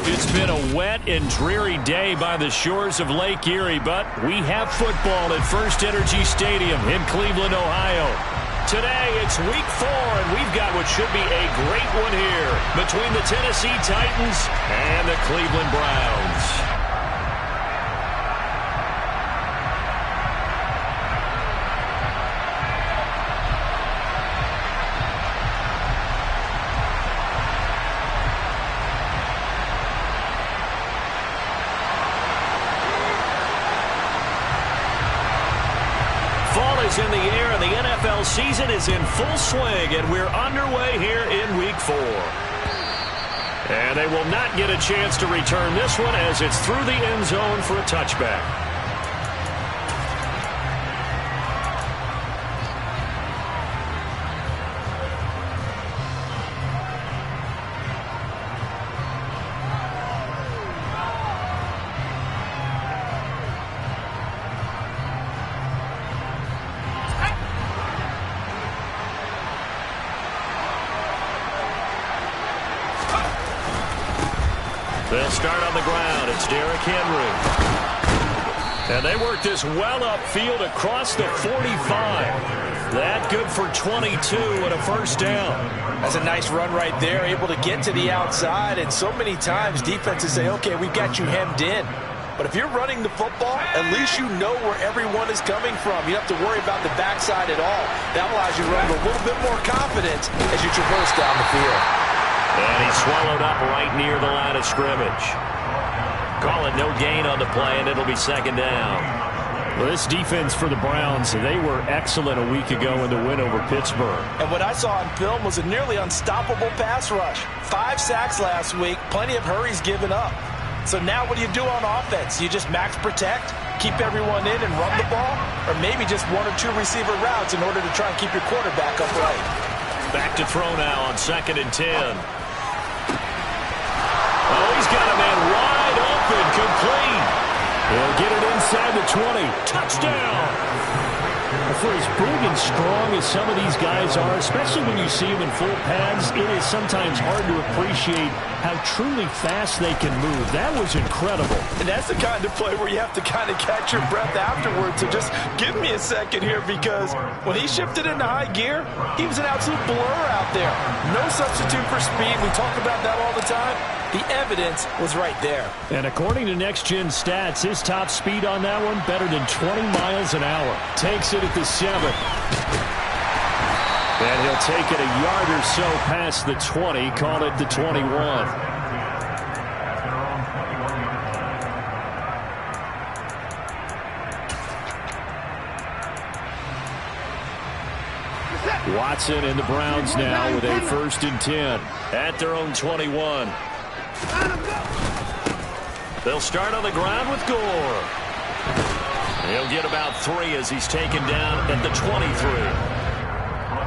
It's been a wet and dreary day by the shores of Lake Erie, but we have football at First Energy Stadium in Cleveland, Ohio. Today, it's Week 4, and we've got what should be a great one here between the Tennessee Titans and the Cleveland Browns. In the air, and the NFL season is in full swing, and we're underway here in Week 4. And they will not get a chance to return this one as it's through the end zone for a touchback. They'll start on the ground. It's Derrick Henry. And they work this well upfield across the 45. That good for 22 and a first down. That's a nice run right there, able to get to the outside. And so many times defenses say, okay, we've got you hemmed in. But if you're running the football, at least you know where everyone is coming from. You don't have to worry about the backside at all. That allows you to run with a little bit more confidence as you traverse down the field. And he's swallowed up right near the line of scrimmage. Call it no gain on the play, and it'll be second down. Well, this defense for the Browns, they were excellent a week ago in the win over Pittsburgh. And what I saw on film was a nearly unstoppable pass rush. 5 sacks last week, plenty of hurries given up. So now what do you do on offense? You just max protect, keep everyone in and run the ball, or maybe just 1 or 2 receiver routes in order to try and keep your quarterback upright. Back to throw now on 2nd and 10. Oh, he's got a man wide open, complete. He'll get it inside the 20. Touchdown! For as big and strong as some of these guys are, especially when you see them in full pads, it is sometimes hard to appreciate how truly fast they can move. That was incredible. And that's the kind of play where you have to kind of catch your breath afterwards. So just give me a second here, because when he shifted into high gear, he was an absolute blur out there. No substitute for speed. We talk about that all the time. The evidence was right there. And according to Next Gen Stats, his top speed on that one, better than 20 miles an hour. Takes it at the 7. And he'll take it a yard or so past the 20, call it the 21. Watson and the Browns now with a 1st and 10 at their own 21. They'll start on the ground with Gore. He'll get about 3 as he's taken down at the 23.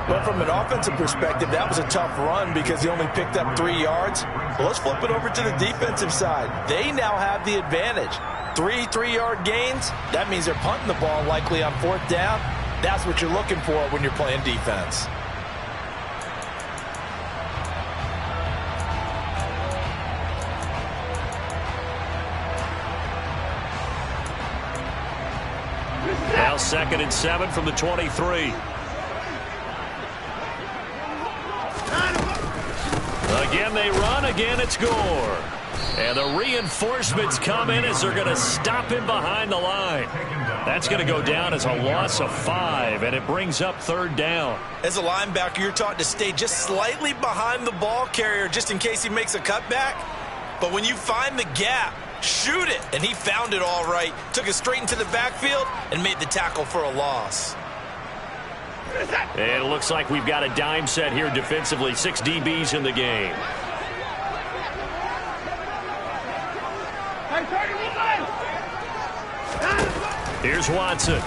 But from an offensive perspective, that was a tough run because he only picked up 3 yards. Well, let's flip it over to the defensive side. They now have the advantage. 3 3-yard gains. That means they're punting the ball likely on 4th down. That's what you're looking for when you're playing defense. Now 2nd and 7 from the 23. Again they run, again it's Gore. And the reinforcements come in as they're going to stop him behind the line. That's going to go down as a loss of 5, and it brings up 3rd down. As a linebacker, you're taught to stay just slightly behind the ball carrier just in case he makes a cutback. But when you find the gap, shoot it. And he found it all right. Took it straight into the backfield and made the tackle for a loss. And it looks like we've got a dime set here defensively. 6 DBs in the game. Here's Watson.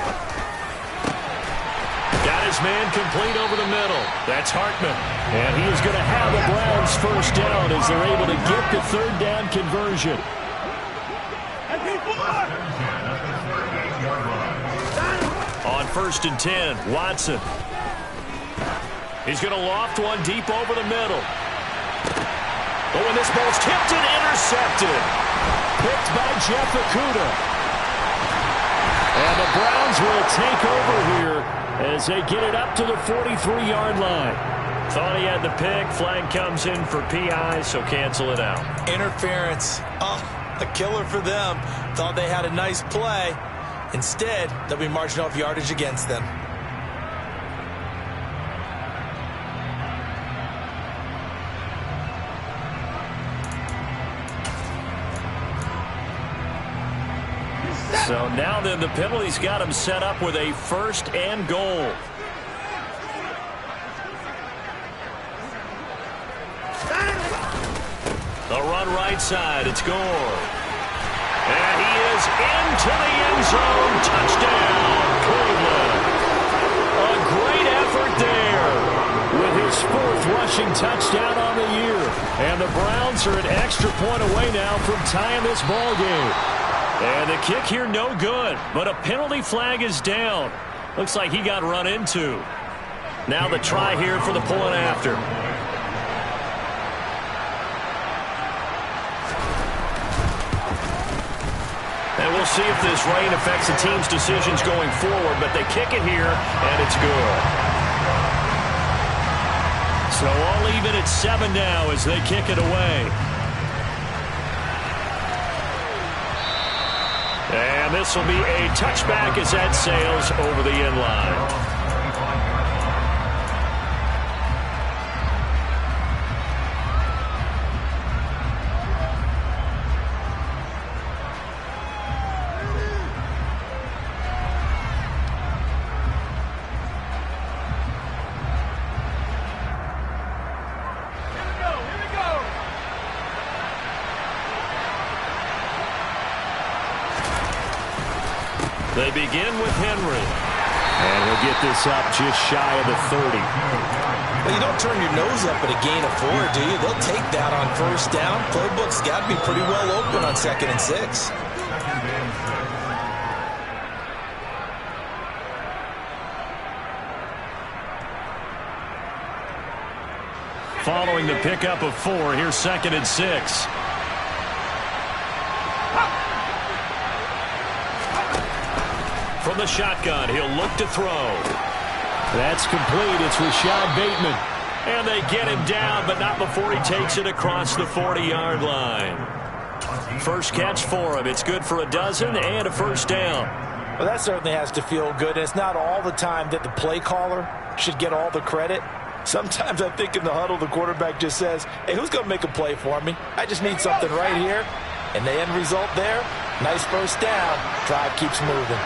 Got his man complete over the middle. That's Hartman. And he is going to have the Browns 1st down as they're able to get the 3rd down conversion. On 1st and 10, Watson. He's going to loft one deep over the middle. Oh, and this ball's tipped and intercepted. intercepted. Picked by Jeff Okudah. And the Browns will take over here as they get it up to the 43-yard line. Thought he had the pick. Flag comes in for PI, so cancel it out. Interference. Oh, a killer for them. Thought they had a nice play. Instead, they'll be marching off yardage against them. So now then, the penalty's got him set up with a 1st and goal. The run right side. It's Gore. And he is into the end zone. Touchdown, Cleveland. A great effort there with his 4th rushing touchdown on the year. And the Browns are an extra point away now from tying this ball game. And the kick here no good, but a penalty flag is down. Looks like he got run into. Now the try here for the point after. And we'll see if this rain affects the team's decisions going forward, but they kick it here, and it's good. So all even at 7 now as they kick it away. And this will be a touchback as that sails over the end line. They begin with Henry. And he'll get this up just shy of the 30. Well, you don't turn your nose up at a gain of 4, do you? They'll take that on 1st down. Playbook's got to be pretty well open on 2nd and 6. Following the pickup of 4, here's 2nd and 6. From the shotgun, he'll look to throw. That's complete. It's Rashad Bateman. And they get him down, but not before he takes it across the 40-yard line. First catch for him. It's good for a dozen and a 1st down. Well, that certainly has to feel good. It's not all the time that the play caller should get all the credit. Sometimes I think in the huddle, the quarterback just says, hey, who's going to make a play for me? I just need something right here. And the end result there, nice 1st down. Drive keeps moving.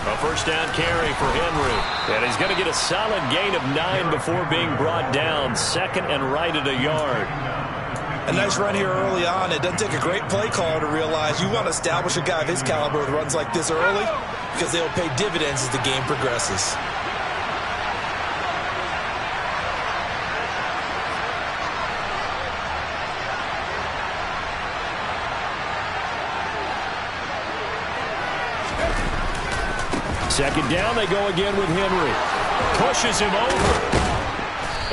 A 1st down carry for Henry. And he's going to get a solid gain of 9 before being brought down. 2nd and right at a yard. A nice run here early on. It doesn't take a great play caller to realize you want to establish a guy of his caliber with runs like this early because they will pay dividends as the game progresses. Second down, they go again with Henry. Pushes him over.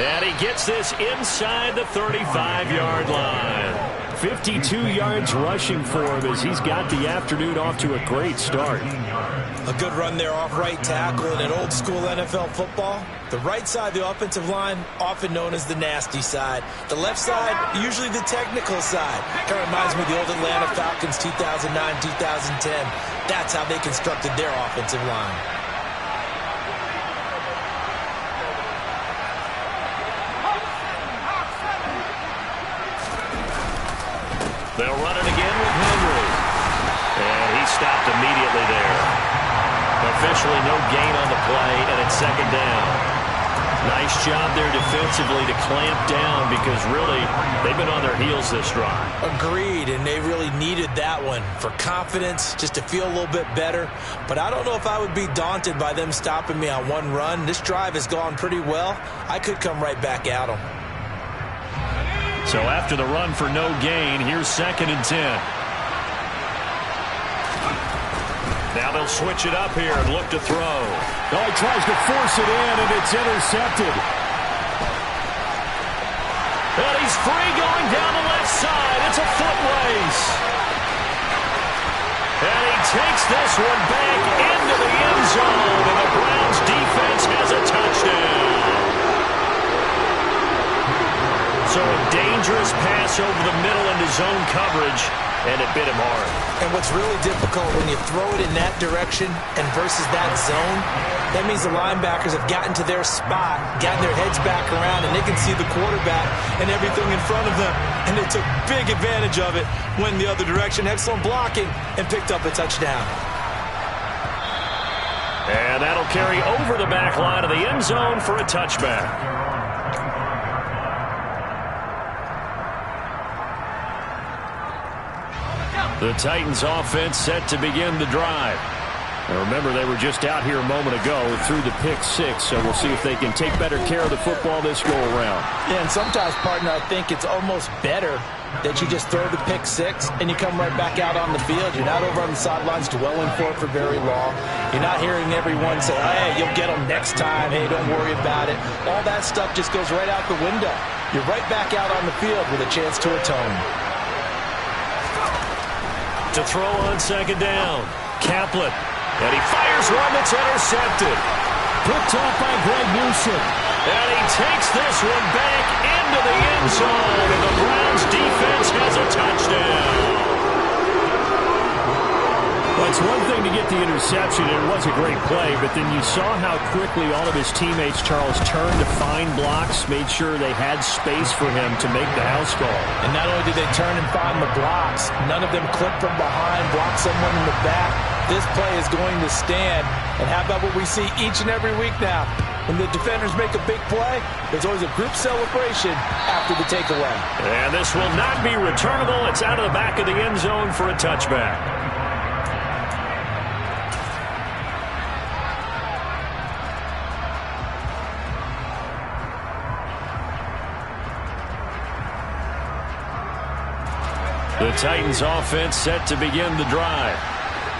And he gets this inside the 35-yard line. 52 yards rushing for him as he's got the afternoon off to a great start. A good run there off right tackle in an old-school NFL football. The right side of the offensive line, often known as the nasty side. The left side, usually the technical side. Kind of reminds me of the old Atlanta Falcons 2009-2010. That's how they constructed their offensive line. They'll run it again with Henry. And he stopped immediately there. Officially no gain on the play, and it's 2nd down. Nice job there defensively to clamp down because really they've been on their heels this drive. Agreed, and they really needed that one for confidence, just to feel a little bit better. But I don't know if I would be daunted by them stopping me on one run. This drive has gone pretty well. I could come right back at them. So after the run for no gain, here's 2nd and 10. Now they'll switch it up here and look to throw. Oh, he tries to force it in, and it's intercepted. And he's free going down the left side. It's a foot race. And he takes this one back into the end zone. And the Browns defense has a touchdown. So a dangerous pass over the middle into zone coverage, and it bit him hard. And what's really difficult when you throw it in that direction and versus that zone, that means the linebackers have gotten to their spot, gotten their heads back around, and they can see the quarterback and everything in front of them. And they took big advantage of it, went the other direction, excellent blocking, and picked up a touchdown. And that'll carry over the back line of the end zone for a touchback. The Titans offense set to begin the drive. Now remember, they were just out here a moment ago through the pick six, so we'll see if they can take better care of the football this go-around. Yeah, and sometimes, partner, I think it's almost better that you just throw the pick six and you come right back out on the field. You're not over on the sidelines dwelling for it for very long. You're not hearing everyone say, hey, you'll get them next time. Hey, don't worry about it. All that stuff just goes right out the window. You're right back out on the field with a chance to atone. To throw on second down, Kaplan. And he fires one that's intercepted. Picked off by Greg Newsome. And he takes this one back into the end zone. And the Browns defense has a touchdown. Well, it's one thing to get the interception, and it was a great play, but then you saw how quickly all of his teammates, Charles, turned to find blocks, made sure they had space for him to make the house call. And not only did they turn and find the blocks, none of them clipped from behind, blocked someone in the back. This play is going to stand. And how about what we see each and every week now? When the defenders make a big play, there's always a group celebration after the takeaway. And this will not be returnable. It's out of the back of the end zone for a touchback. The Titans offense set to begin the drive.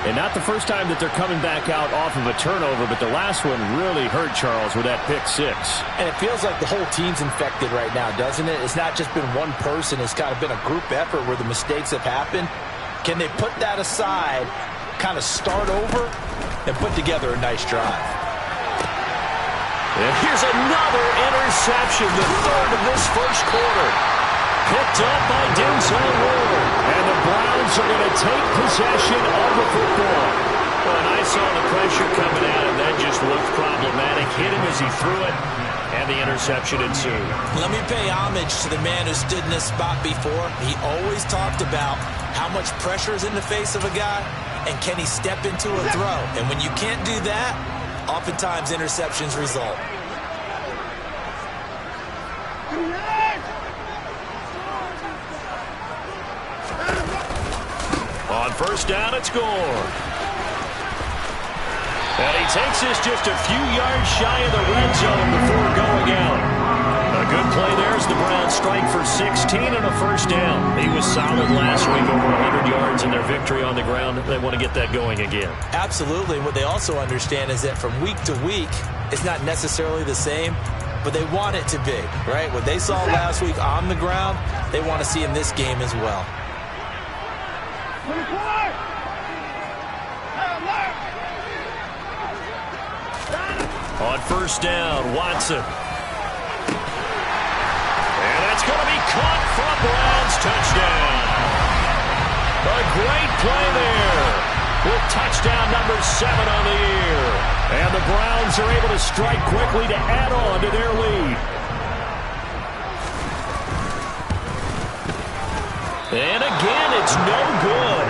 And not the first time that they're coming back out off of a turnover, but the last one really hurt Charles with that pick six. And it feels like the whole team's infected right now, doesn't it? It's not just been one person. It's kind of been a group effort where the mistakes have happened. Can they put that aside, kind of start over, and put together a nice drive? And here's another interception, the third of this first quarter. Picked up by Denzel Ward. And the Browns are going to take possession of the football. Well, and I saw the pressure coming out, and that just looked problematic. Hit him as he threw it, and the interception ensued. Let me pay homage to the man who stood in this spot before. He always talked about how much pressure is in the face of a guy, and can he step into a throw. And when you can't do that, oftentimes interceptions result. On first down, it's Gore. And he takes this just a few yards shy of the red zone before going out. A good play there as the Browns strike for 16 and a first down. He was solid last week, over 100 yards in their victory on the ground. They want to get that going again. Absolutely. What they also understand is that from week to week, it's not necessarily the same, but they want it to be, right? What they saw last week on the ground, they want to see in this game as well. On first down, Watson. And that's going to be caught for a Browns touchdown. A great play there with touchdown number 7 on the year. And the Browns are able to strike quickly to add on to their lead. And again, it's no good.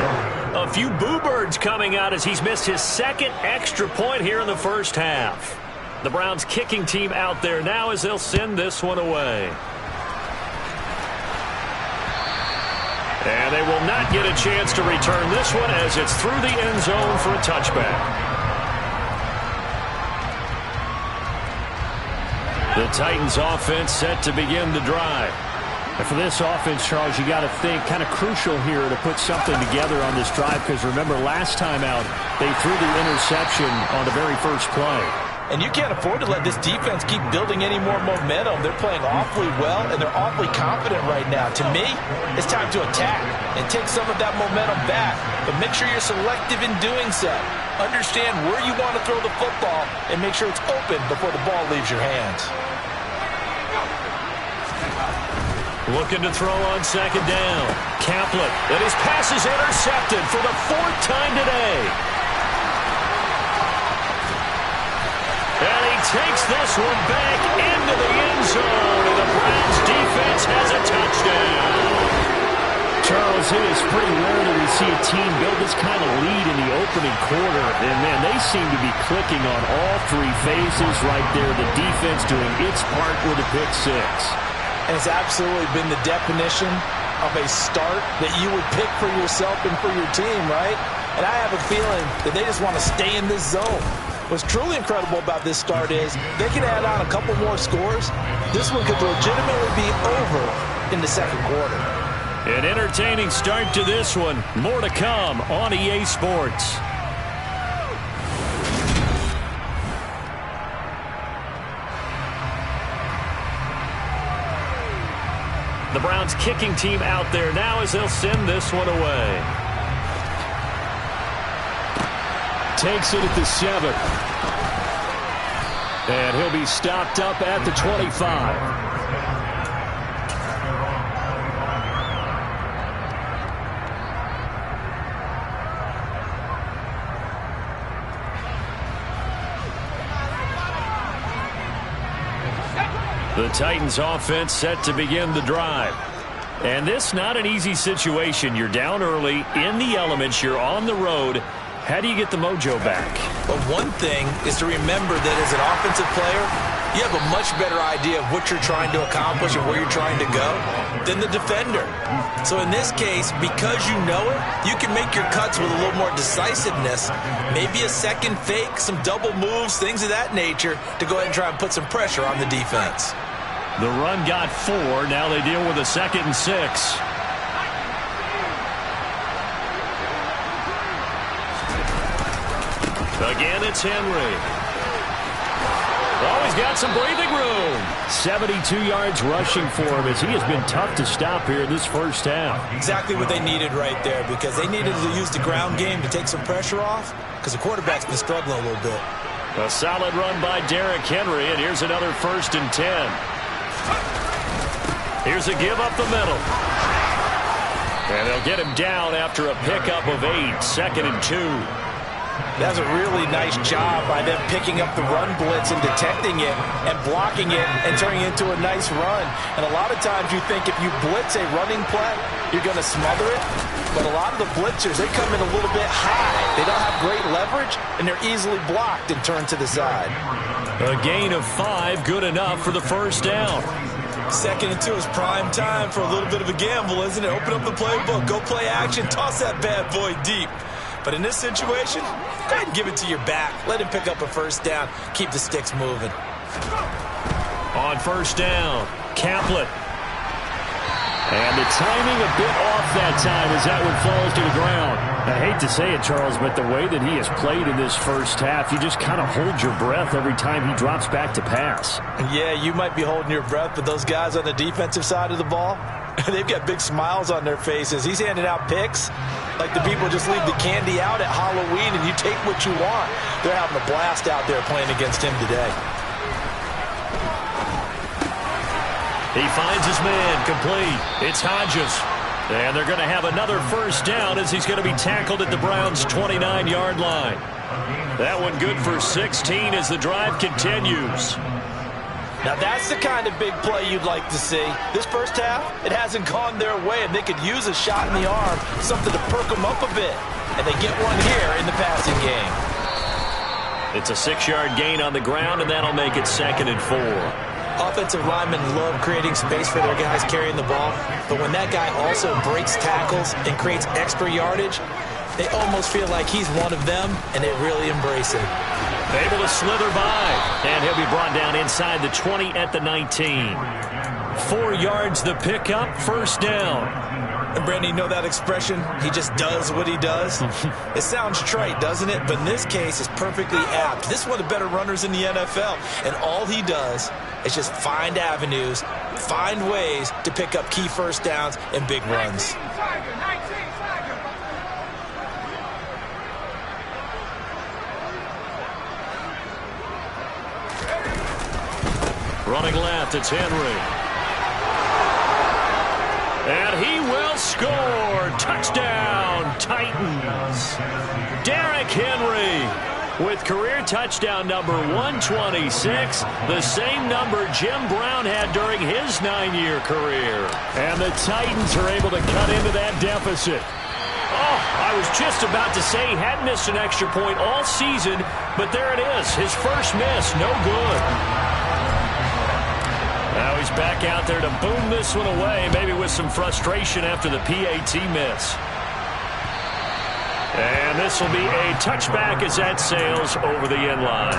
A few boo birds coming out as he's missed his second extra point here in the first half. The Browns kicking team out there now as they'll send this one away. And they will not get a chance to return this one as it's through the end zone for a touchback. The Titans offense set to begin the drive. And for this offense, Charles, you got to think kind of crucial here to put something together on this drive, because remember last time out they threw the interception on the very first play. And you can't afford to let this defense keep building any more momentum. They're playing awfully well, and they're awfully confident right now. To me, it's time to attack and take some of that momentum back. But make sure you're selective in doing so. Understand where you want to throw the football and make sure it's open before the ball leaves your hands. Looking to throw on second down. Kaplan, and his pass is intercepted for the 4th time today. And he takes this one back into the end zone, and the Browns defense has a touchdown. Charles, it is pretty rare that we see a team build this kind of lead in the opening quarter. And, man, they seem to be clicking on all 3 phases right there. The defense doing its part with a pick 6. And it's absolutely been the definition of a start that you would pick for yourself and for your team, right? And I have a feeling that they just want to stay in this zone. What's truly incredible about this start is they can add on a couple more scores. This one could legitimately be over in the second quarter. An entertaining start to this one. More to come on EA Sports. The Browns kicking team out there now as they'll send this one away. Takes it at the 7. And he'll be stopped up at the 25. The Titans offense set to begin the drive. And this not an easy situation. You're down early, in the elements, you're on the road. How do you get the mojo back? But one thing is to remember that as an offensive player, you have a much better idea of what you're trying to accomplish and where you're trying to go than the defender. So in this case, because you know it, you can make your cuts with a little more decisiveness, maybe a second fake, some double moves, things of that nature, to go ahead and try and put some pressure on the defense. The run got 4. Now they deal with a 2nd and 6. Again, it's Henry. Oh, he's got some breathing room. 72 yards rushing for him as he has been tough to stop here this first half. Exactly what they needed right there, because they needed to use the ground game to take some pressure off, because the quarterback's been struggling a little bit. A solid run by Derrick Henry, and here's another 1st and 10. Here's a give up the middle. And they'll get him down after a pickup of 8, 2nd and 2. That's a really nice job by them picking up the run blitz and detecting it and blocking it and turning it into a nice run. And a lot of times you think if you blitz a running play, you're going to smother it. But a lot of the blitzers, they come in a little bit high. They don't have great leverage, and they're easily blocked and turned to the side. A gain of 5, good enough for the first down. 2nd and 2 is prime time for a little bit of a gamble, isn't it? Open up the playbook, go play action, toss that bad boy deep. But in this situation, go ahead and give it to your back. Let him pick up a first down. Keep the sticks moving. On first down, Kaplan. And the timing a bit off that time as that one falls to the ground. I hate to say it, Charles, but the way that he has played in this first half, you just kind of hold your breath every time he drops back to pass. Yeah, you might be holding your breath, but those guys on the defensive side of the ball, they've got big smiles on their faces. He's handing out picks like the people just leave the candy out at Halloween and you take what you want. They're having a blast out there playing against him today. He finds his man complete. It's Hodges. And they're going to have another first down as he's going to be tackled at the Browns' 29-yard line. That one good for 16 as the drive continues. Now that's the kind of big play you'd like to see. This first half, it hasn't gone their way, and they could use a shot in the arm, something to perk them up a bit. And they get one here in the passing game. It's a 6-yard gain on the ground, and that'll make it 2nd and 4. Offensive linemen love creating space for their guys carrying the ball, but when that guy also breaks tackles and creates extra yardage, they almost feel like he's one of them, and they really embrace it. Able to slither by, and he'll be brought down inside the 20 at the 19. 4 yards the pickup, first down. And Brandon, you know that expression? He just does what he does. It sounds trite, doesn't it? But in this case, it's perfectly apt. This is one of the better runners in the NFL. And all he does is just find avenues, find ways to pick up key first downs and big runs. Running left, it's Henry. And he will score. Touchdown, Titans. Derrick Henry with career touchdown number 126, the same number Jim Brown had during his 9-year career. And the Titans are able to cut into that deficit. Oh, I was just about to say he hadn't missed an extra point all season, but there it is, his first miss, no good. Now he's back out there to boom this one away, maybe with some frustration after the PAT miss. And this will be a touchback as that sails over the end line.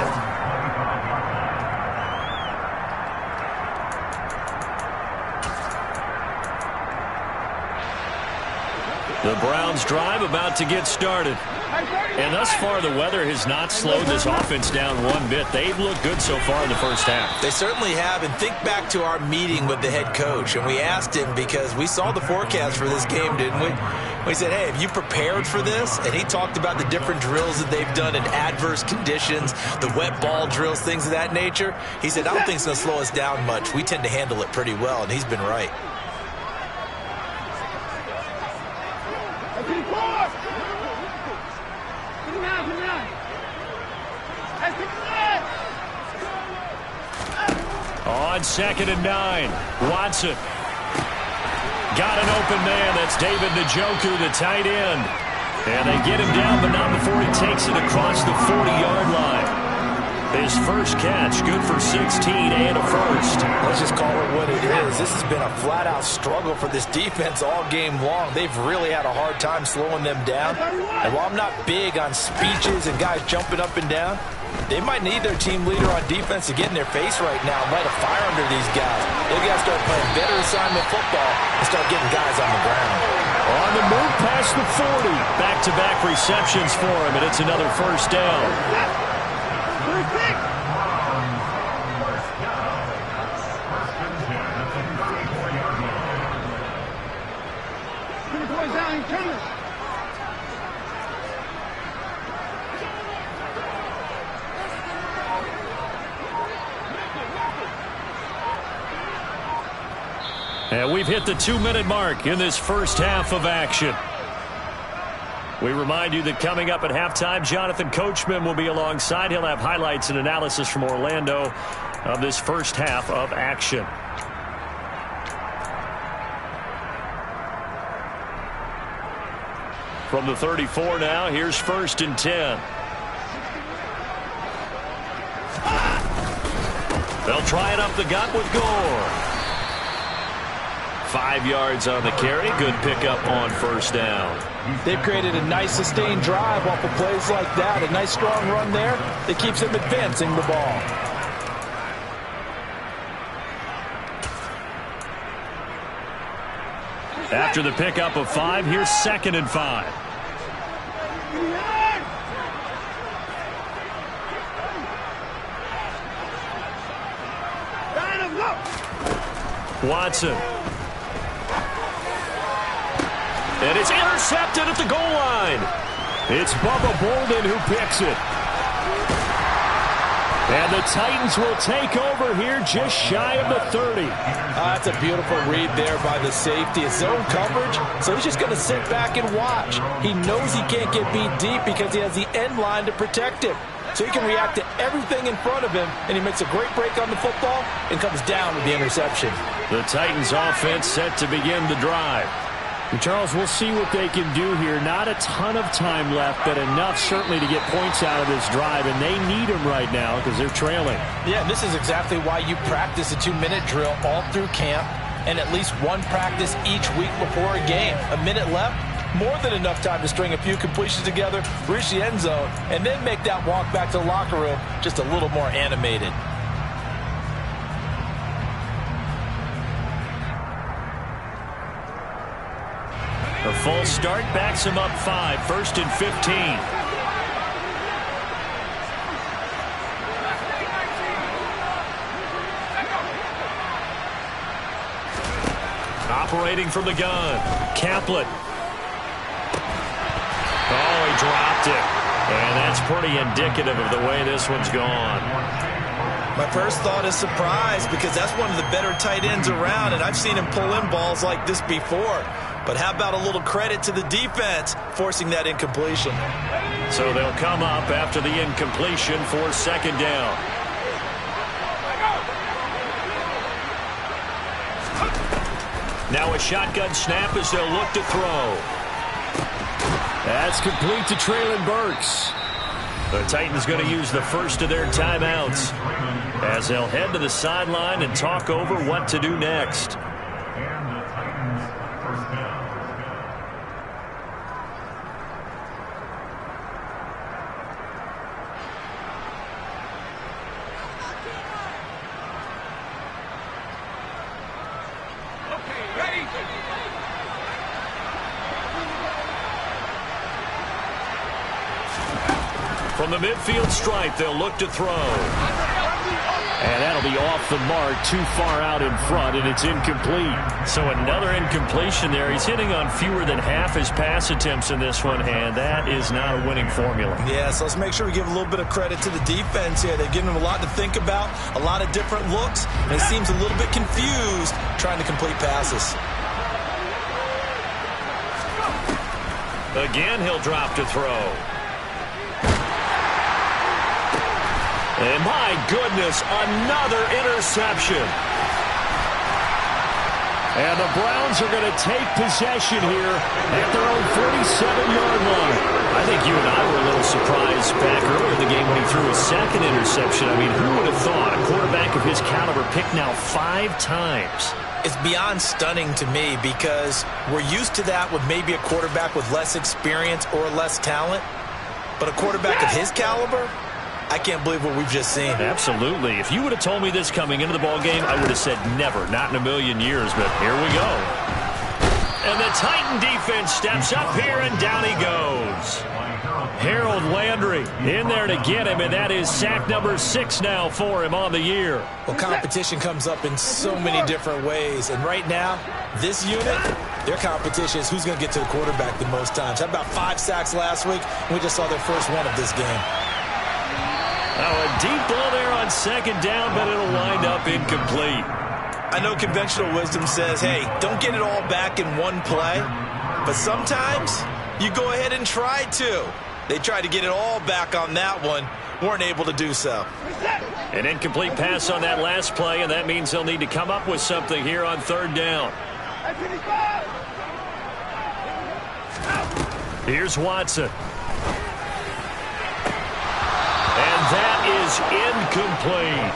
The Browns drive about to get started. And thus far, the weather has not slowed this offense down one bit. They've looked good so far in the first half. They certainly have. And think back to our meeting with the head coach. And we asked him, because we saw the forecast for this game, didn't we? We said, hey, have you prepared for this? And he talked about the different drills that they've done in adverse conditions, the wet ball drills, things of that nature. He said, I don't think it's going to slow us down much. We tend to handle it pretty well. And he's been right. On 2nd and 9, Watson. Got an open man. That's David Njoku, the tight end. And they get him down, but not before he takes it across the 40-yard line. His first catch, good for 16 and a first. Let's just call it what it is. This has been a flat-out struggle for this defense all game long. They've really had a hard time slowing them down. And while I'm not big on speeches and guys jumping up and down, they might need their team leader on defense to get in their face right now and light a fire under these guys. They've got to start playing better assignment football and start getting guys on the ground. On the move past the 40. Back-to-back receptions for him, and it's another first down. And we've hit the 2-minute mark in this first half of action. We remind you that coming up at halftime, Jonathan Coachman will be alongside. He'll have highlights and analysis from Orlando of this first half of action. From the 34 now, here's 1st and 10. They'll try it up the gut with Gore. 5 yards on the carry. Good pickup on first down. They've created a nice sustained drive off of plays like that. A nice strong run there that keeps them advancing the ball. After the pickup of 5, here's 2nd and 5. Watson. And it's intercepted at the goal line. It's Bubba Bolden who picks it. And the Titans will take over here just shy of the 30. That's a beautiful read there by the safety. It's zone coverage, so he's just going to sit back and watch. He knows he can't get beat deep because he has the end line to protect him. So he can react to everything in front of him, and he makes a great break on the football and comes down with the interception. The Titans offense set to begin the drive. And Charles, we'll see what they can do here. Not a ton of time left, but enough certainly to get points out of this drive, and they need them right now because they're trailing. Yeah, and this is exactly why you practice a 2-minute drill all through camp and at least one practice each week before a game. A minute left, more than enough time to string a few completions together, reach the end zone, and then make that walk back to the locker room just a little more animated. A false start backs him up 5, 1st and 15. Operating from the gun, Kaplan. Oh, he dropped it. And that's pretty indicative of the way this one's gone. My first thought is surprise because that's one of the better tight ends around, and I've seen him pull in balls like this before. But how about a little credit to the defense forcing that incompletion? So they'll come up after the incompletion for 2nd down. Now a shotgun snap as they'll look to throw. That's complete to Treylon Burks. The Titans going to use the first of their timeouts as they'll head to the sideline and talk over what to do next. From the midfield stripe, they'll look to throw. And that'll be off the mark, too far out in front, and it's incomplete. So another incompletion there. He's hitting on fewer than half his pass attempts in this one, and that is not a winning formula. Yeah, so let's make sure we give a little bit of credit to the defense here. They've given him a lot to think about, a lot of different looks, and he seems a little bit confused trying to complete passes. Again, he'll drop to throw. And my goodness, another interception. And the Browns are going to take possession here at their own 47-yard line. I think you and I were a little surprised back earlier in the game when he threw his 2nd interception. I mean, who would have thought a quarterback of his caliber picked now 5 times? It's beyond stunning to me because we're used to that with maybe a quarterback with less experience or less talent. But a quarterback of his caliber, I can't believe what we've just seen. Absolutely. If you would have told me this coming into the ballgame, I would have said never, not in a million years, but here we go. And the Titan defense steps up here, and down he goes. Harold Landry in there to get him, and that is sack number 6 now for him on the year. Well, competition comes up in so many different ways, and right now, this unit, their competition is who's going to get to the quarterback the most times. How about 5 sacks last week? We just saw their first one of this game. Now a deep ball there on 2nd down, but it'll wind up incomplete. I know conventional wisdom says, hey, don't get it all back in one play. But sometimes you go ahead and try to. They tried to get it all back on that one. Weren't able to do so. An incomplete pass on that last play, and that means they'll need to come up with something here on 3rd down. Here's Watson. And that is incomplete.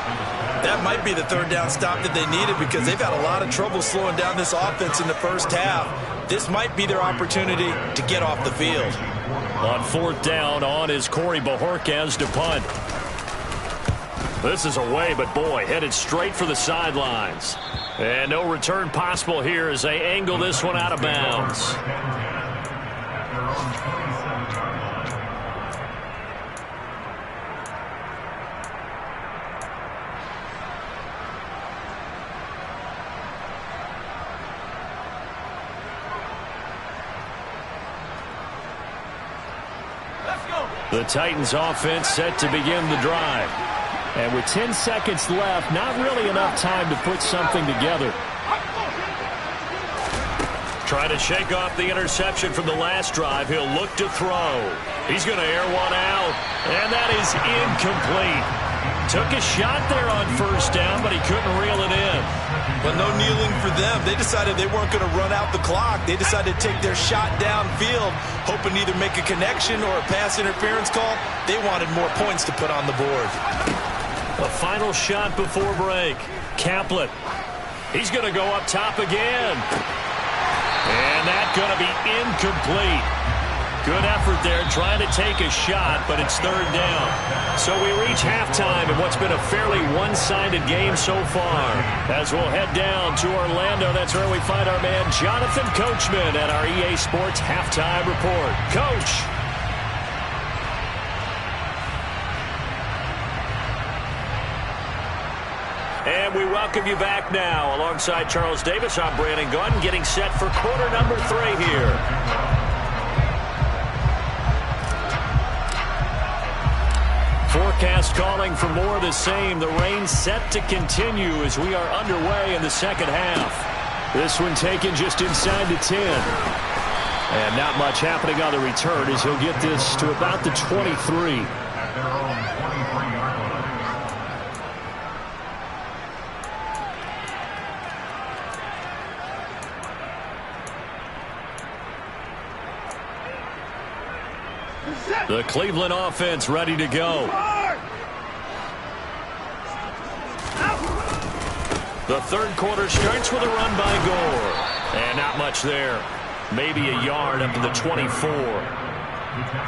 That might be the 3rd down stop that they needed because they've had a lot of trouble slowing down this offense in the first half. This might be their opportunity to get off the field. On 4th down, on is Corey Bojorquez to punt. This is away, but boy, headed straight for the sidelines. And no return possible here as they angle this one out of bounds. The Titans offense set to begin the drive. And with 10 seconds left, not really enough time to put something together. Trying to shake off the interception from the last drive. He'll look to throw. He's going to air one out. And that is incomplete. Took a shot there on 1st down, but he couldn't reel it in. But no kneeling for them. They decided they weren't going to run out the clock. They decided to take their shot downfield, hoping to either make a connection or a pass interference call. They wanted more points to put on the board. A final shot before break. Kaplan. He's going to go up top again. And that's going to be incomplete. Good effort there trying to take a shot, but it's third down. So we reach halftime in what's been a fairly one-sided game so far. As we'll head down to Orlando, that's where we find our man Jonathan Coachman at our EA Sports Halftime Report. Coach. And we welcome you back now. Alongside Charles Davis, I'm Brandon Gunn, getting set for quarter number 3 here. Forecast calling for more of the same. The rain set to continue as we are underway in the second half. This one taken just inside the 10. And not much happening on the return as he'll get this to about the 23. The Cleveland offense ready to go. The third quarter starts with a run by Gore. And not much there. Maybe a yard up to the 24.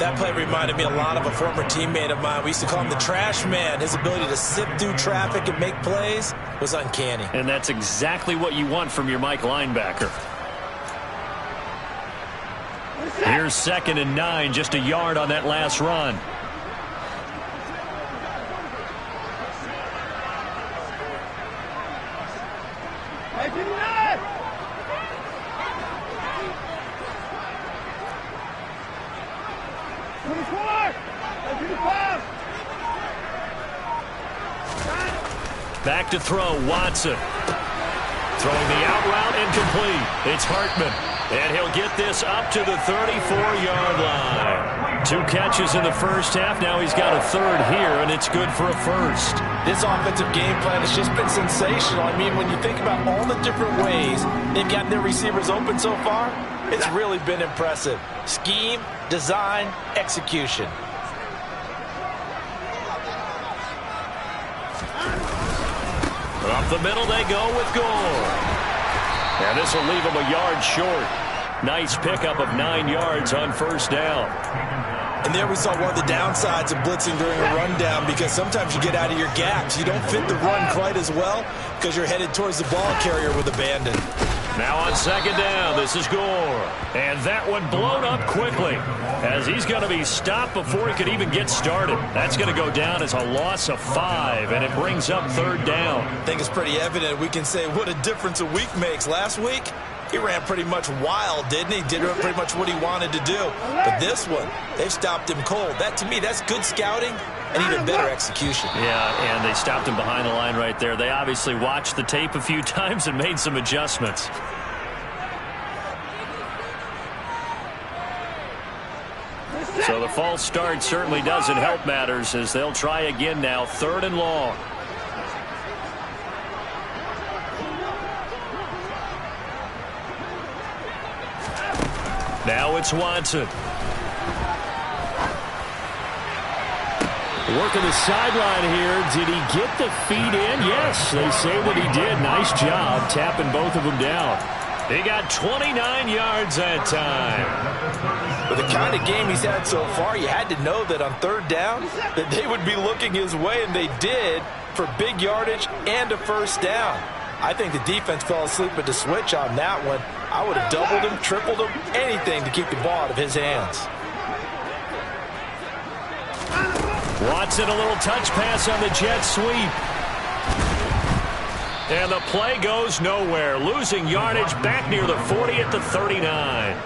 That play reminded me a lot of a former teammate of mine. We used to call him the trash man. His ability to sift through traffic and make plays was uncanny. And that's exactly what you want from your Mike linebacker. Here's 2nd and 9, just a yard on that last run. Back to throw, Watson. Throwing the out route incomplete. It's Hartman. And he'll get this up to the 34-yard line. 2 catches in the first half. Now he's got a third here, and it's good for a first. This offensive game plan has just been sensational. I mean, when you think about all the different ways they've gotten their receivers open so far, it's really been impressive. Scheme, design, execution. Up the middle they go with Gore. And this will leave him a yard short. Nice pickup of 9 yards on first down. And there we saw one of the downsides of blitzing during a rundown, because sometimes you get out of your gaps. You don't fit the run quite as well because you're headed towards the ball carrier with abandon. Now on second down, this is Gore. And that one blown up quickly as he's going to be stopped before he could even get started. That's going to go down as a loss of 5, and it brings up third down. I think it's pretty evident. We can say what a difference a week makes. Last week, he ran pretty much wild, didn't he? Did pretty much what he wanted to do. But this one, they've stopped him cold. That, to me, that's good scouting and even better execution. Yeah, and they stopped him behind the line right there. They obviously watched the tape a few times and made some adjustments. So the false start certainly doesn't help matters as they'll try again now. 3rd and long. Now it's Watson. Working the sideline here. Did he get the feet in? Yes, they say that he did. Nice job tapping both of them down. He got 29 yards that time. With the kind of game he's had so far, you had to know that on third down that they would be looking his way, and they did, for big yardage and a first down. I think the defense fell asleep at the switch on that one. I would have doubled him, tripled him, anything to keep the ball out of his hands. Watson, a little touch pass on the jet sweep. And the play goes nowhere. Losing yardage back near the 40 at the 39.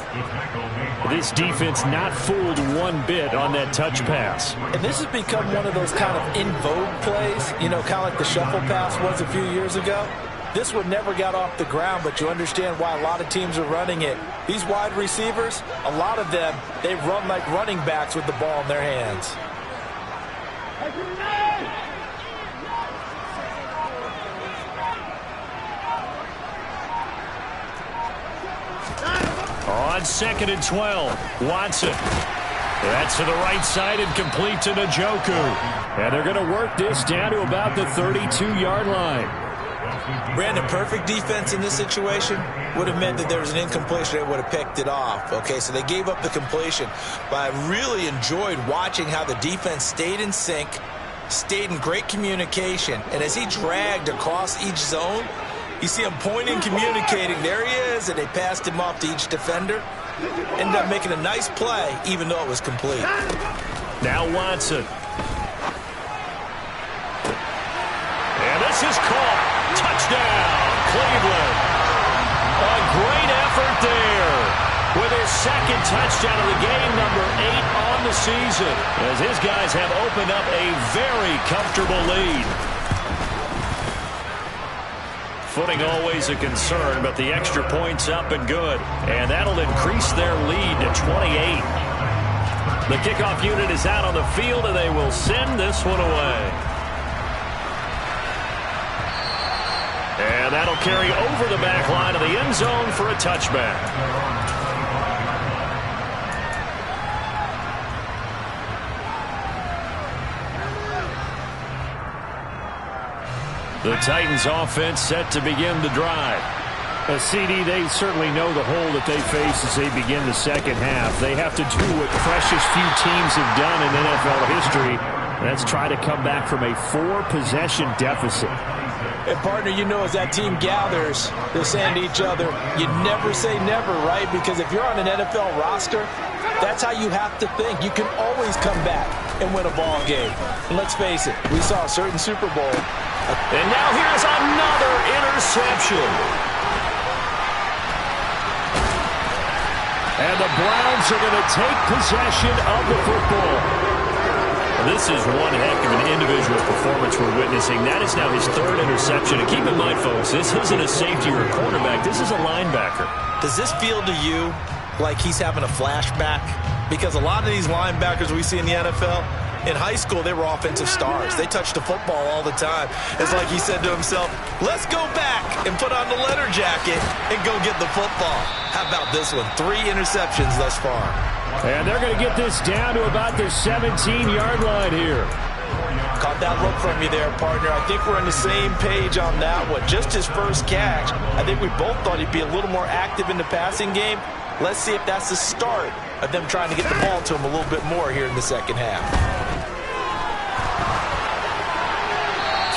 This defense not fooled one bit on that touch pass. And this has become one of those kind of in vogue plays, you know, kind of like the shuffle pass was a few years ago. This one never got off the ground, but you understand why a lot of teams are running it. These wide receivers, a lot of them, they run like running backs with the ball in their hands. On 2nd and 12, Watson. That's to the right side and complete to Njoku. And they're going to work this down to about the 32-yard line. Brandon, perfect defense in this situation would have meant that there was an incompletion. They would have picked it off. Okay, so they gave up the completion. But I really enjoyed watching how the defense stayed in sync, stayed in great communication. And as he dragged across each zone, you see him pointing, communicating. There he is, and they passed him off to each defender. Ended up making a nice play, even though it was complete. Now Watson. And this is caught. Touchdown, Cleveland. A great effort there with his second touchdown of the game, number 8 on the season, as his guys have opened up a very comfortable lead. Footing always a concern, but the extra point's up and good. And that'll increase their lead to 28. The kickoff unit is out on the field, and they will send this one away. And that'll carry over the back line of the end zone for a touchback. The Titans offense set to begin the drive. CD, they certainly know the hole that they face as they begin the second half. They have to do what precious few teams have done in NFL history. That's try to come back from a 4-possession deficit. And, partner, you know, as that team gathers, they're saying to each other, you never say never, right? Because if you're on an NFL roster, that's how you have to think. You can always come back and win a ball game. And let's face it, we saw a certain Super Bowl. And now here's another interception. And the Browns are going to take possession of the football. This is one heck of an individual performance we're witnessing. That is now his 3rd interception. And keep in mind, folks, this isn't a safety or a quarterback. This is a linebacker. Does this feel to you like he's having a flashback? Because a lot of these linebackers we see in the NFL, in high school, they were offensive stars. They touched the football all the time. It's like he said to himself, let's go back and put on the leather jacket and go get the football. How about this one? 3 interceptions thus far. And they're going to get this down to about the 17-yard line here. Caught that look from you there, partner. I think we're on the same page on that one. Just his first catch. I think we both thought he'd be a little more active in the passing game. Let's see if that's the start of them trying to get the ball to him a little bit more here in the second half.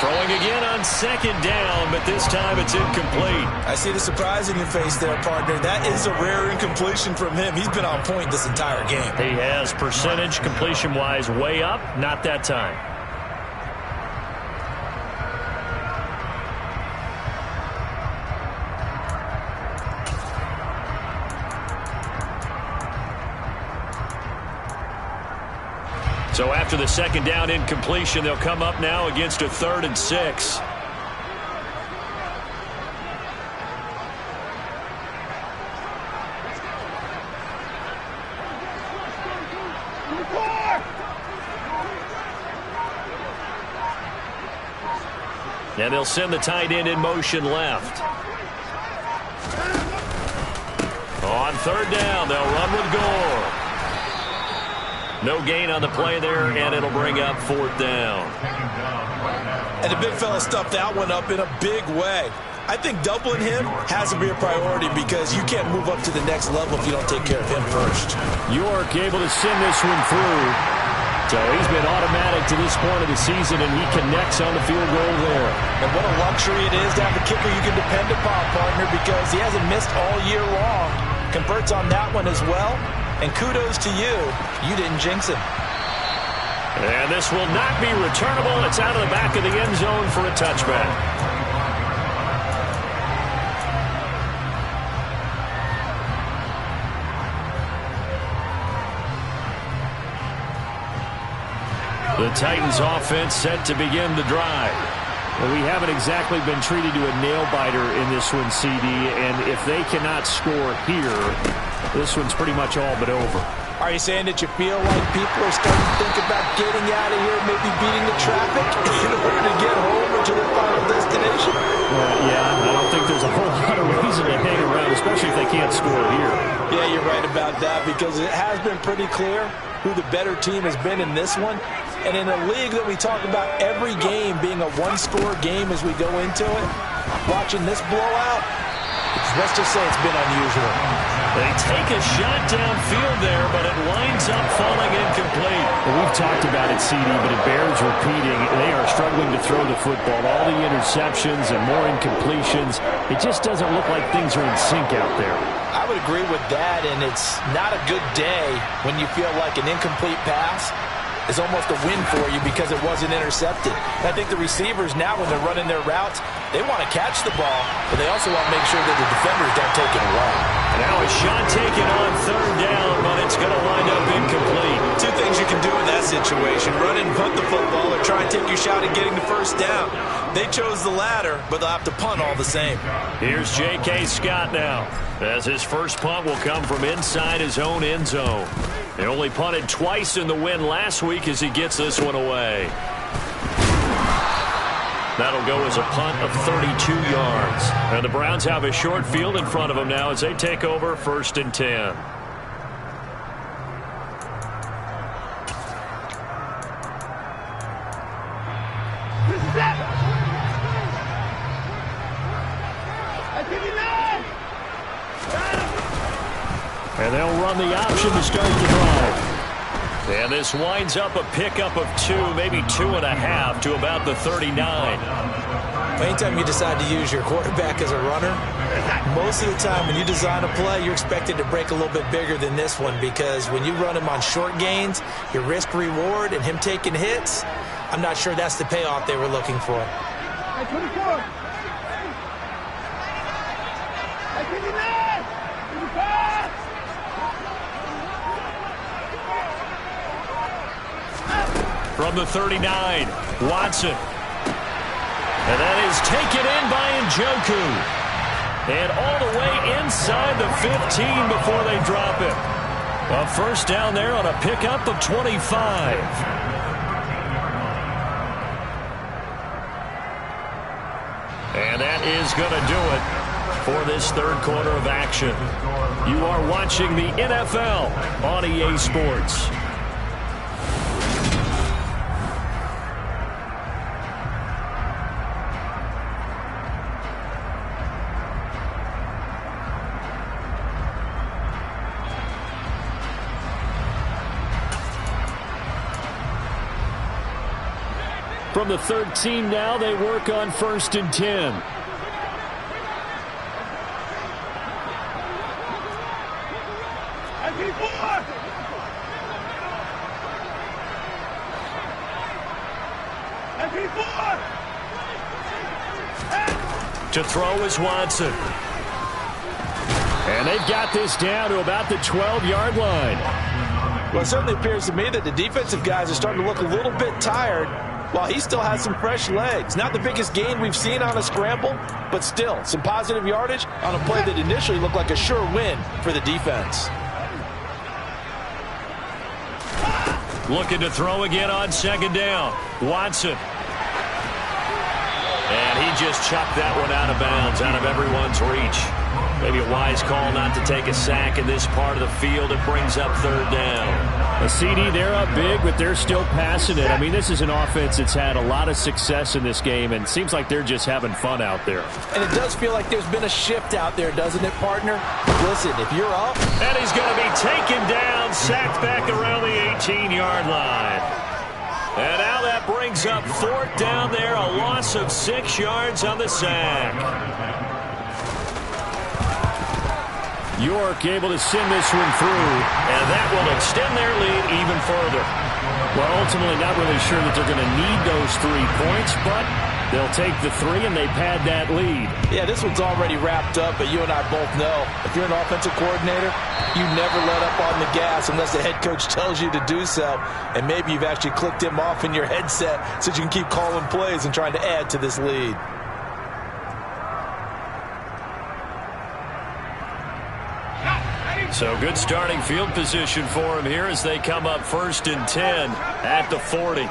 Throwing again on 2nd down, but this time it's incomplete. I see the surprise in your face there, partner. That is a rare incompletion from him. He's been on point this entire game. He has, percentage completion-wise way up, not that time. So after the 2nd down incompletion, they'll come up now against a 3rd and 6. And they'll send the tight end in motion left. On 3rd down, they'll run with Gore. No gain on the play there, and it'll bring up 4th down. And the big fella stuffed that one up in a big way. I think doubling him has to be a priority because you can't move up to the next level if you don't take care of him first. York able to send this one through. So he's been automatic to this point of the season, and he connects on the field goal there. And what a luxury it is to have a kicker you can depend upon, partner, because he hasn't missed all year long. Converts on that one as well. And kudos to you. You didn't jinx him. And this will not be returnable. It's out of the back of the end zone for a touchback. The Titans offense set to begin the drive. Well, we haven't exactly been treated to a nail-biter in this one, CD, and if they cannot score here, this one's pretty much all but over. Are you saying that you feel like people are starting to think about getting out of here, maybe beating the traffic in order to get home or to their final destination? Yeah, I don't think there's a whole lot of reason to hang around, especially if they can't score here. Yeah, you're right about that because it has been pretty clear who the better team has been in this one. And in a league that we talk about every game being a one-score game as we go into it, watching this blowout, let's just say it's been unusual. They take a shot downfield there, but it winds up falling incomplete. Well, we've talked about it, CD, but it bears repeating. They are struggling to throw the football. All the interceptions and more incompletions. It just doesn't look like things are in sync out there. I would agree with that, and it's not a good day when you feel like an incomplete pass is almost a win for you because it wasn't intercepted. And I think the receivers now, when they're running their routes, they want to catch the ball, but they also want to make sure that the defenders don't take it away. And now a shot taken on third down, but it's going to wind up incomplete. Two things you can do in that situation: run and punt the football, or try and take your shot at getting the first down. They chose the latter, but they'll have to punt all the same. Here's J.K. Scott now, as his first punt will come from inside his own end zone. They only punted twice in the win last week as he gets this one away. That'll go as a punt of 32 yards. And the Browns have a short field in front of them now as they take over 1st and 10. And they'll run the option to start the drive. And this winds up a pickup of 2, maybe 2.5 to about the 39. Anytime you decide to use your quarterback as a runner, most of the time when you design a play, you're expected to break a little bit bigger than this one, because when you run him on short gains, your risk-reward and him taking hits, I'm not sure that's the payoff they were looking for. From the 39, Watson. And that is taken in by Njoku. And all the way inside the 15 before they drop it. A first down there on a pickup of 25. And that is going to do it for this third quarter of action. You are watching the NFL on EA Sports. From the 13 now, they work on 1st and 10. To throw is Watson. And they've got this down to about the 12-yard line. Well, it certainly appears to me that the defensive guys are starting to look a little bit tired, while he still has some fresh legs. Not the biggest gain we've seen on a scramble, but still some positive yardage on a play that initially looked like a sure win for the defense. Looking to throw again on 2nd down. Watson. And he just chucked that one out of bounds, out of everyone's reach. Maybe a wise call not to take a sack in this part of the field. It brings up 3rd down. A CD, they're up big, but they're still passing it. I mean, this is an offense that's had a lot of success in this game, and it seems like they're just having fun out there. And it does feel like there's been a shift out there, doesn't it, partner? Listen, if you're up... And he's going to be taken down, sacked back around the 18-yard line. And now that brings up 4th down there, a loss of 6 yards on the sack. York able to send this one through, and that will extend their lead even further. Well, ultimately not really sure that they're going to need those 3 points, but they'll take the 3 and they pad that lead. Yeah, this one's already wrapped up, but you and I both know if you're an offensive coordinator, you never let up on the gas unless the head coach tells you to do so, and maybe you've actually clicked him off in your headset so you can keep calling plays and trying to add to this lead. So good starting field position for him here as they come up 1st and 10 at the 40.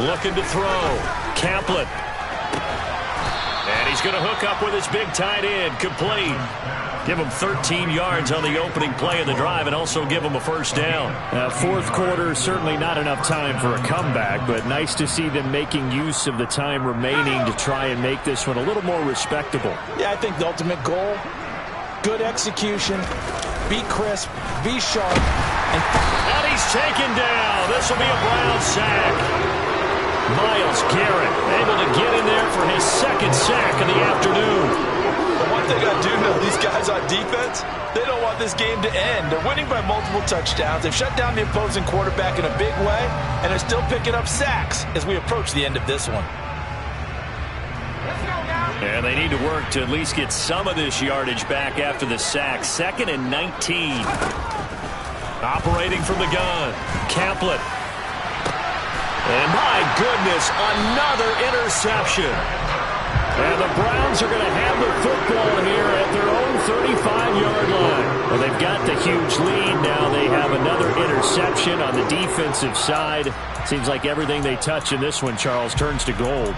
Looking to throw. Kaplan. And He's going to hook up with his big tight end, complete. Give him 13 yards on the opening play of the drive and also give him a first down. Fourth quarter, certainly not enough time for a comeback, but nice to see them making use of the time remaining to try and make this one a little more respectable. Yeah, I think the ultimate goal, good execution, be crisp, be sharp. And he's taken down. This will be a Brown sack. Myles Garrett able to get in there for his second sack of the afternoon. The one thing I do know, these guys on defense, they don't want this game to end. They're winning by multiple touchdowns. They've shut down the opposing quarterback in a big way, and they're still picking up sacks as we approach the end of this one. And they need to work to at least get some of this yardage back after the sack. 2nd and 19. Operating from the gun, Caplet. And my goodness, another interception. And the Browns are going to have the football here at their own 35-yard line. Well, they've got the huge lead. Now they have another interception on the defensive side. Seems like everything they touch in this one, Charles, turns to gold.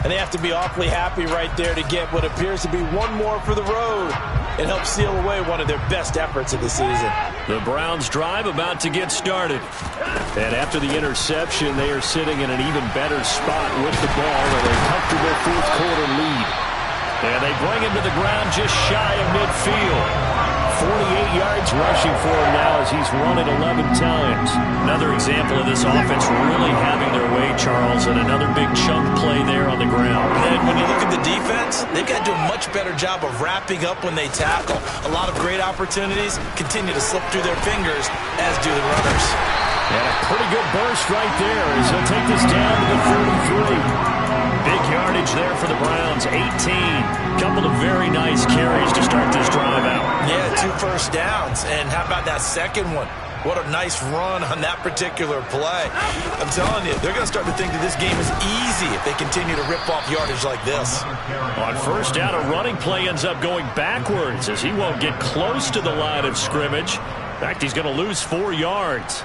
And they have to be awfully happy right there to get what appears to be one more for the road. It helps seal away one of their best efforts of the season. The Browns drive about to get started. And after the interception, they are sitting in an even better spot with the ball with a comfortable fourth quarter lead. And they bring him to the ground just shy of midfield. 48 yards rushing for him now as he's run it 11 times. Another example of this offense really having their way, Charles, and another big chunk play there on the ground. And when you look at the defense, they've got to do a much better job of wrapping up when they tackle. A lot of great opportunities continue to slip through their fingers, as do the runners. And a pretty good burst right there as he'll take this down to the 33. Big yardage there for the Browns, 18. Couple of very nice carries to start this drive out. Yeah, 2 first downs. And how about that second one? What a nice run on that particular play. I'm telling you, they're going to start to think that this game is easy if they continue to rip off yardage like this. On first down, a running play ends up going backwards as he won't get close to the line of scrimmage. In fact, he's going to lose 4 yards.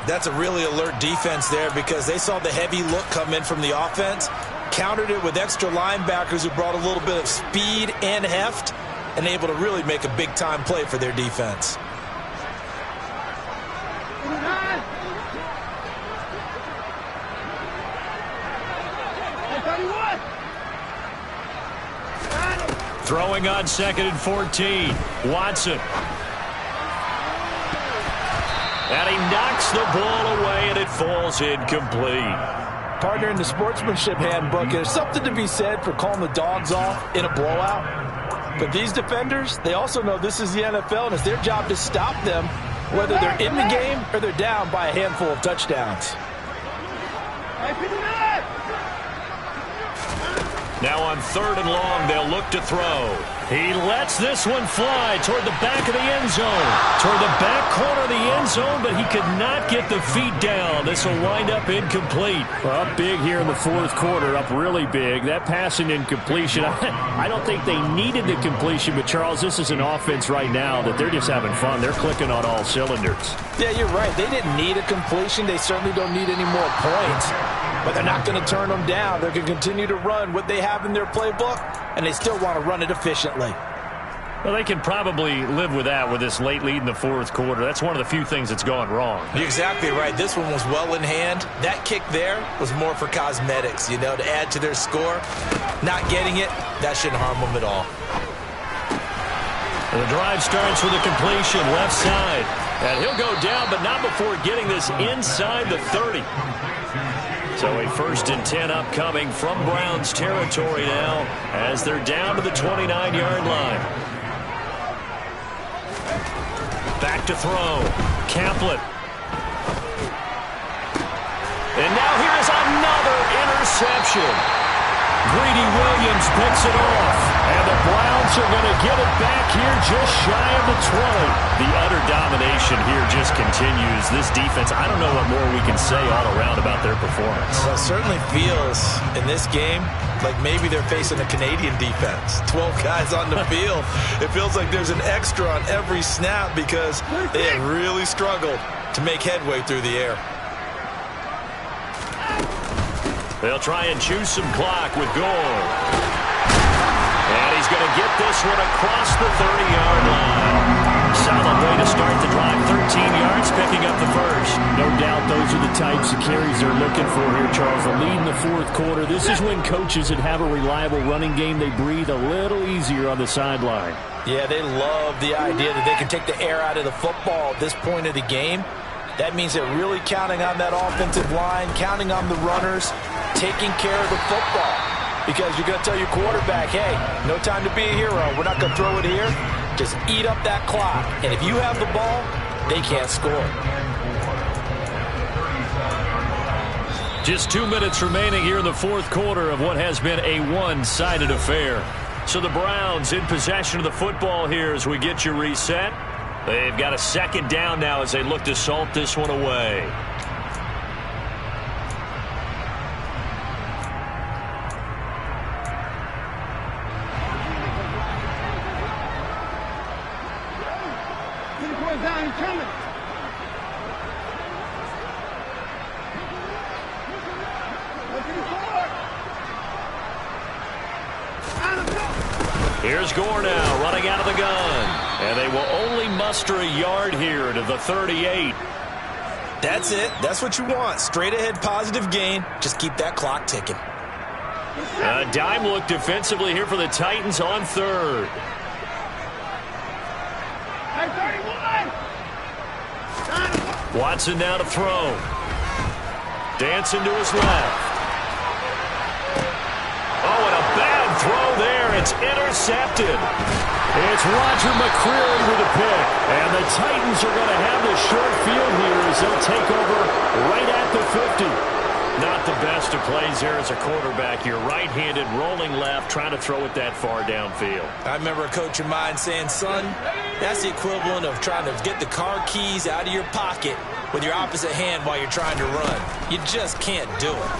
That's a really alert defense there because they saw the heavy look come in from the offense, countered it with extra linebackers who brought a little bit of speed and heft, and able to really make a big-time play for their defense. Throwing on 2nd and 14. Watson. And he knocks the ball away, and it falls incomplete. Partner, in the sportsmanship handbook, there's something to be said for calling the dogs off in a blowout. But these defenders, they also know this is the NFL, and it's their job to stop them, whether they're in the game or they're down by a handful of touchdowns. Now on 3rd and long, they'll look to throw. He lets this one fly toward the back of the end zone. Toward the back corner of the end zone, but he could not get the feet down. This will wind up incomplete. Well, up big here in the fourth quarter, up really big. That passing incompletion, I don't think they needed the completion, but Charles, this is an offense right now that they're just having fun. They're clicking on all cylinders. Yeah, you're right. They didn't need a completion. They certainly don't need any more points. But they're not going to turn them down. They're going to continue to run what they have in their playbook, and they still want to run it efficiently. Well, they can probably live with that with this late lead in the fourth quarter. That's one of the few things that's gone wrong. You're exactly right. This one was well in hand. That kick there was more for cosmetics, to add to their score. Not getting it, that shouldn't harm them at all. And the drive starts with a completion left side. And he'll go down, but not before getting this inside the 30. So a 1st and 10 upcoming from Browns territory now as they're down to the 29-yard line. Back to throw. Caplet. And now here's another interception. Greedy Williams picks it off. And the Browns are going to get it back here just shy of the 20. The utter domination here just continues. This defense, I don't know what more we can say all around about their performance. Well, it certainly feels in this game like maybe they're facing a Canadian defense. 12 guys on the field. It feels like there's an extra on every snap because they have really struggled to make headway through the air. They'll try and choose some clock with Gore. And he's going to get this one across the 30-yard line. Solid way to start the drive. 13 yards, picking up the first. No doubt those are the types of carries they're looking for here, Charles. The lead in the fourth quarter. This is when coaches that have a reliable running game, they breathe a little easier on the sideline. Yeah, they love the idea that they can take the air out of the football at this point of the game. That means they're really counting on that offensive line, counting on the runners, taking care of the football. Because you're going to tell your quarterback, hey, no time to be a hero. We're not going to throw it here. Just eat up that clock. And if you have the ball, they can't score. Just 2 minutes remaining here in the fourth quarter of what has been a one-sided affair. So the Browns in possession of the football here as we get you reset. They've got a second down now as they look to salt this one away. Here's Gore now running out of the gun. And they will only muster a yard here to the 38. That's it. That's what you want. Straight ahead positive gain. Just keep that clock ticking. A dime look defensively here for the Titans on third. Watson now to throw. Dancing to his left. Oh, and a bad throw there. It's intercepted. It's Roger McCreary with a pick. And the Titans are going to have the short field here as they'll take over right at the 50. Not the best of plays there as a quarterback. You're right-handed, rolling left, trying to throw it that far downfield. I remember a coach of mine saying, son, that's the equivalent of trying to get the car keys out of your pocket with your opposite hand while you're trying to run. You just can't do it.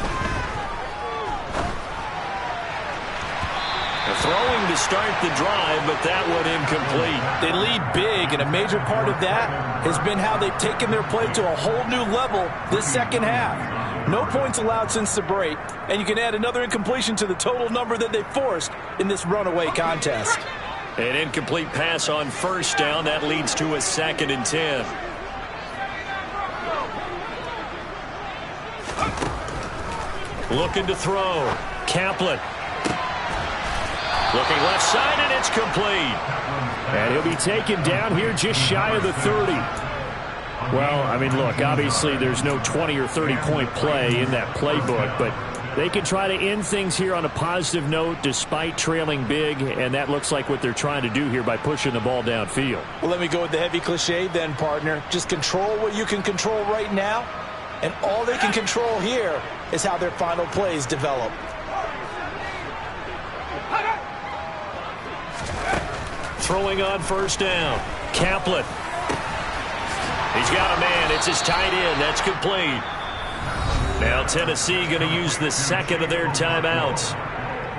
Throwing to start the drive, but that one incomplete. They lead big, and a major part of that has been how they've taken their play to a whole new level this second half. No points allowed since the break, and you can add another incompletion to the total number that they forced in this runaway contest. An incomplete pass on first down. That leads to a 2nd and 10. Looking to throw. Kaplan. Looking left side, and it's complete. And he'll be taken down here just shy of the 30. Well, I mean, look, obviously there's no 20 or 30-point play in that playbook, but they can try to end things here on a positive note despite trailing big, and that looks like what they're trying to do here by pushing the ball downfield. Well, let me go with the heavy cliche then, partner. Just control what you can control right now, and all they can control here is how their final plays develop. Throwing on first down. Kaplan. He's got a man. It's his tight end. That's complete. Now Tennessee going to use the second of their timeouts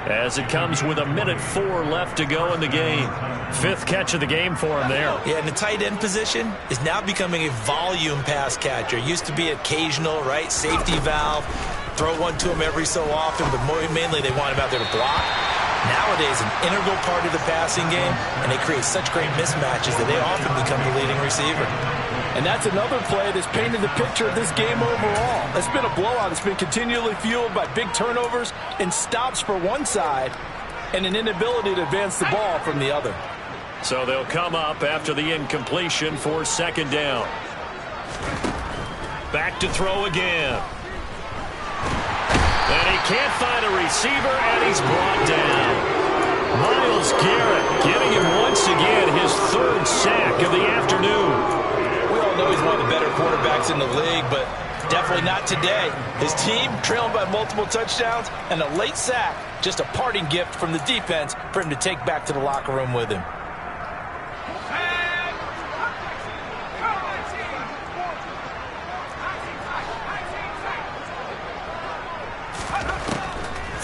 as it comes with 1:04 left to go in the game. 5th catch of the game for him there. Yeah, and the tight end position is now becoming a volume pass catcher. Used to be occasional, right? Safety valve. Throw one to him every so often, but mainly they want him out there to block. Nowadays, an integral part of the passing game, and they create such great mismatches that they often become the leading receiver. And that's another play that's painted the picture of this game overall. It's been a blowout. It's been continually fueled by big turnovers and stops for one side and an inability to advance the ball from the other. So they'll come up after the incompletion for 2nd down. Back to throw again. And he can't find a receiver, and he's brought down. Myles Garrett giving him once again his 3rd sack of the afternoon. We all know he's one of the better quarterbacks in the league, but definitely not today. His team trailing by multiple touchdowns, and a late sack, just a parting gift from the defense for him to take back to the locker room with him.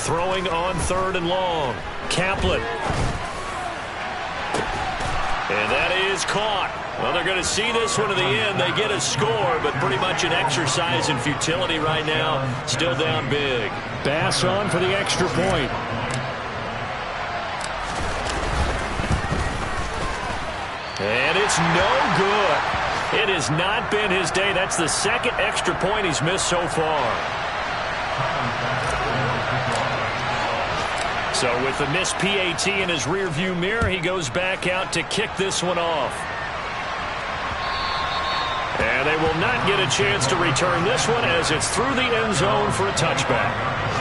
Throwing on 3rd and long. Kaplan. And that is caught. Well, they're going to see this one to the end. They get a score, but pretty much an exercise in futility right now. Still down big. Bass on for the extra point. And it's no good. It has not been his day. That's the second extra point he's missed so far. So with the missed PAT in his rearview mirror, he goes back out to kick this one off. And they will not get a chance to return this one as it's through the end zone for a touchback.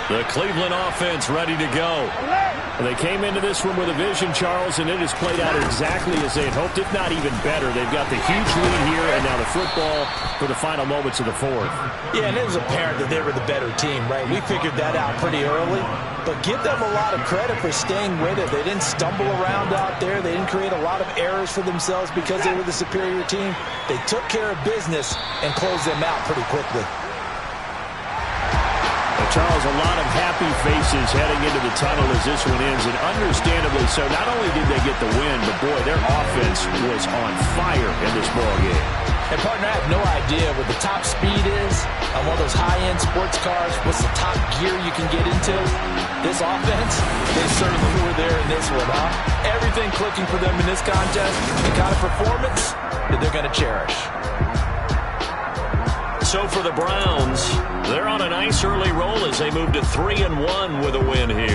The Cleveland offense ready to go. They came into this one with a vision, Charles, and it has played out exactly as they had hoped, if not even better. They've got the huge lead here, and now the football for the final moments of the fourth. Yeah, and it was apparent that they were the better team, right? We figured that out pretty early, but give them a lot of credit for staying with it. They didn't stumble around out there. They didn't create a lot of errors for themselves because they were the superior team. They took care of business and closed them out pretty quickly. Charles, a lot of happy faces heading into the tunnel as this one ends, and understandably so. Not only did they get the win, but boy, their offense was on fire in this ballgame. And partner, I have no idea what the top speed is on one of those high-end sports cars. What's the top gear you can get into? This offense, they certainly were there in this one, huh? Everything clicking for them in this contest, the kind of performance that they're going to cherish. So for the Browns, they're on a nice early roll as they move to 3-1 with a win here.